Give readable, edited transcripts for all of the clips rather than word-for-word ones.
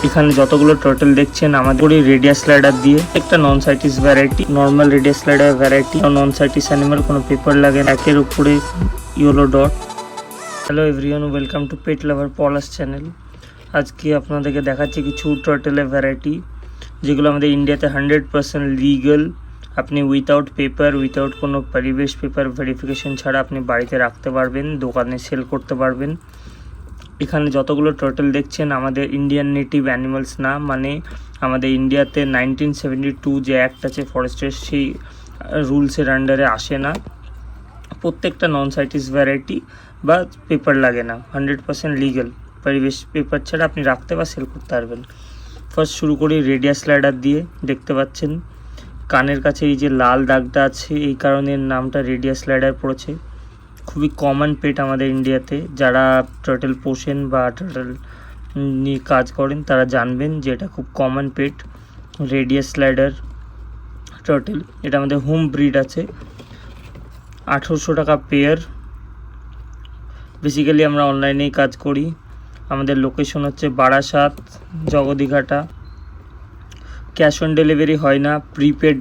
এখানে যতগুলো টার্টল দেখছেন আমাদের রেডিয়াস স্লাইডার দিয়ে একটা নন সাইটিস variety, normal radius slider variety, non সাইটিস অ্যানিমাল, কোনো পেপার লাগে না, একের উপরে yellow dot. Hello everyone, welcome to pet lover Palash channel. আজকে আপনাদেরকে দেখাচ্ছি কিছু টার্টলের ভ্যারাইটি যেগুলো আমাদের ইন্ডিয়াতে 100% লিগাল। আপনি উইথাউট পেপার, উইথাউট কোনো পরিবেশ পেপার ভেরিফিকেশন ছাড়া আপনি বাড়িতে রাখতে পারবেন, দোকানে সেল করতে পারবেন। এখানে যতগুলো টার্টল দেখছেন আমাদের ইন্ডিয়ান নেটিভ অ্যানিমালস না, মানে আমাদের ইন্ডিয়াতে 1972 যে অ্যাক্ট আছে ফরেস্টের, সেই রুলসের আন্ডারে আসে না। প্রত্যেকটা নন সাইটিস ভ্যারাইটি বা পেপার লাগে না, 100% লিগাল। পরিবেশ পেপার ছাড়া আপনি রাখতে বা সেল করতে পারবেন। ফার্স্ট শুরু করি রেডিয়াস স্লাইডার দিয়ে। দেখতে পাচ্ছেন কানের কাছে এই যে লাল দাগটা আছে, এই কারণে নামটা রেডিয়াস স্লাইডার পড়েছে। খুবই কমন পেট আমাদের ইন্ডিয়াতে। যারা টার্টল পোষেন বা টার্টল নিয়ে কাজ করেন তারা জানবেন যে এটা খুব কমন পেট, রেডিয়াস স্লাইডার টার্টল। এটা আমাদের হোম ব্রিড আছে, 1800 টাকা পেয়ার। বেসিক্যালি আমরা অনলাইনেই কাজ করি। আমাদের লোকেশন হচ্ছে Barasat, Jagadighata. Cash on delivery হয় না, প্রিপেড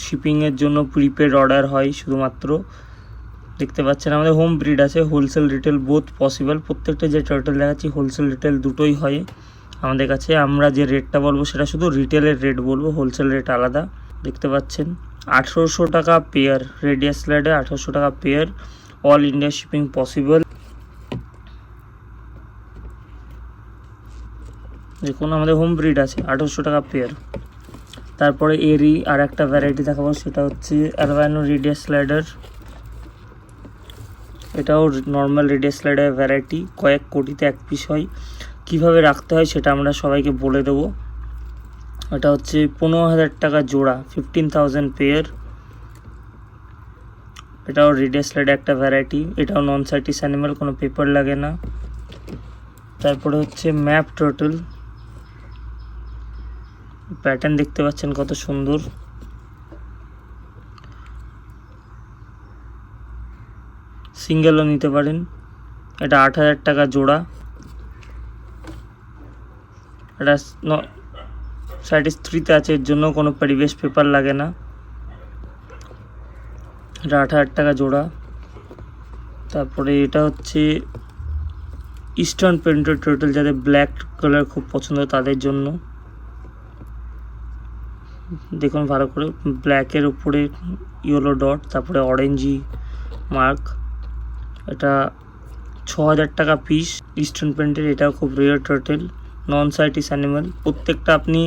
শিপিংয়ের জন্য প্রিপেড অর্ডার হয় শুধুমাত্র। দেখতে পাচ্ছেন আমাদের হোম ব্রিড আছে, হোলসেল রিটেল বোথ পসিবল। প্রত্যেকটা যে টার্টল দেখাচ্ছি হোলসেল রিটেল দুটোই হয় আমাদের কাছে। আমরা যে রেটটা বলবো সেটা শুধু রিটেলের রেট বলবো, হোলসেল রেট আলাদা। দেখতে পাচ্ছেন 1800 টাকা পেয়ার, রেডিয়াস স্লাইডে 1800 টাকা pair, all India shipping possible. দেখুন আমাদের হোম ব্রিড আছে, 1800 টাকা পেয়ার। তারপরে এরই আর একটা ভ্যারাইটি দেখাবো, সেটা হচ্ছে অ্যালবাইনো রেডিয়াস স্লাইডার। এটাও নর্মাল রেডিয়াস স্লাইডার ভ্যারাইটি, কয়েক কোটিতে এক পিস হয়। কীভাবে রাখতে হয় সেটা আমরা সবাইকে বলে দেবো। এটা হচ্ছে 15,000 টাকা জোড়া, 15,000 পেয়ার। এটাও রেডিয়াস স্লাইডার একটা ভ্যারাইটি, এটাও নন সাইটিস অ্যানিমাল, কোনো পেপার লাগে না। তারপরে হচ্ছে ম্যাপ টার্টল, প্যাটার্ন দেখতে পাচ্ছেন কত সুন্দর। সিঙ্গেলও নিতে পারেন। এটা 8,000 টাকা জোড়া। এটা সাইটিস 3-তে আছে, এর জন্য কোনো পরিবেশ পেপার লাগে না। এটা 8,000 টাকা জোড়া। তারপরে এটা হচ্ছে ইস্টার্ন পেন্টেড টার্টল, যাদের ব্ল্যাক কালার খুব পছন্দ তাদের জন্য। দেখুন ভালো করে, ব্ল্যাকের উপরে ইয়েলো ডট, তারপরে অরেঞ্জি মার্ক। এটা 6,000 টাকা পিস, ইস্টার্ন পেন্টের। এটাও খুব রেয়ার টার্টল, নন সাইটিস অ্যানিমাল। প্রত্যেকটা আপনি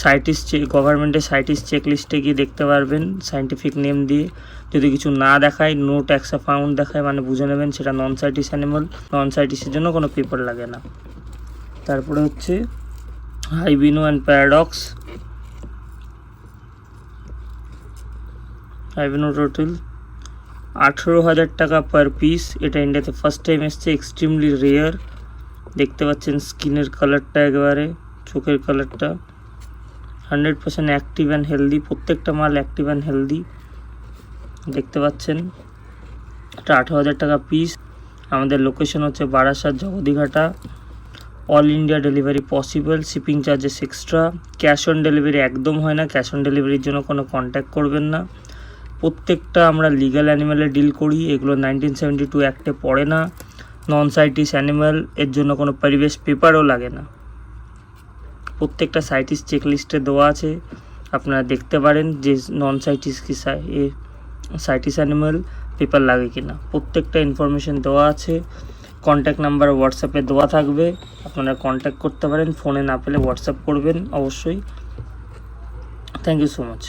সাইটিস গভর্নমেন্টের সাইটিস চেকলিস্টে গিয়ে দেখতে পারবেন সাইন্টিফিক নেম দিয়ে। যদি কিছু না দেখায়, নো ট্যাক্সা ফাউন্ড দেখায়, মানে বুঝে নেবেন সেটা নন সাইটিস অ্যানিমাল। নন সাইটিসের জন্য কোনো পেপার লাগে না। তারপরে হচ্ছে হাইবিনো অ্যান্ড প্যারাডক্স, হাইবিনো টার্টল 18,000 টাকা পার পিস। এটা ইন্ডিয়াতে ফার্স্ট টাইম এসছে, এক্সট্রিমলি রেয়ার। দেখতে পাচ্ছেন স্কিনের কালারটা, একেবারে চোখের কালারটা। 100% অ্যাক্টিভ অ্যান্ড হেলদি, প্রত্যেকটা মাল অ্যাক্টিভ অ্যান্ড হেলদি। দেখতে পাচ্ছেন এটা 18,000 টাকা পিস। আমাদের লোকেশন হচ্ছে Barasat, Jagadighata. All India delivery possible, shipping charges extra. Cash on delivery একদম হয় না, ক্যাশ অন ডেলিভারির জন্য কোনো কন্ট্যাক্ট করবেন না। প্রত্যেকটা আমরা লিগাল অ্যানিম্যালে ডিল করি, এগুলো 1972 অ্যাক্টে পড়ে না। নন সাইটিস অ্যানিম্যাল, এর জন্য কোনো পরিবেশ পেপারও লাগে না। প্রত্যেকটা সাইটিস চেকলিস্টে দেওয়া আছে, আপনারা দেখতে পারেন যে নন সাইটিস কি সাইটিস অ্যানিম্যাল, পেপার লাগে কি না। প্রত্যেকটা ইনফরমেশন দেওয়া আছে। কন্ট্যাক্ট নাম্বার হোয়াটসঅ্যাপে দেওয়া থাকবে, আপনারা কন্ট্যাক্ট করতে পারেন। ফোনে না পেলে হোয়াটসঅ্যাপ করবেন অবশ্যই। Thank you so much.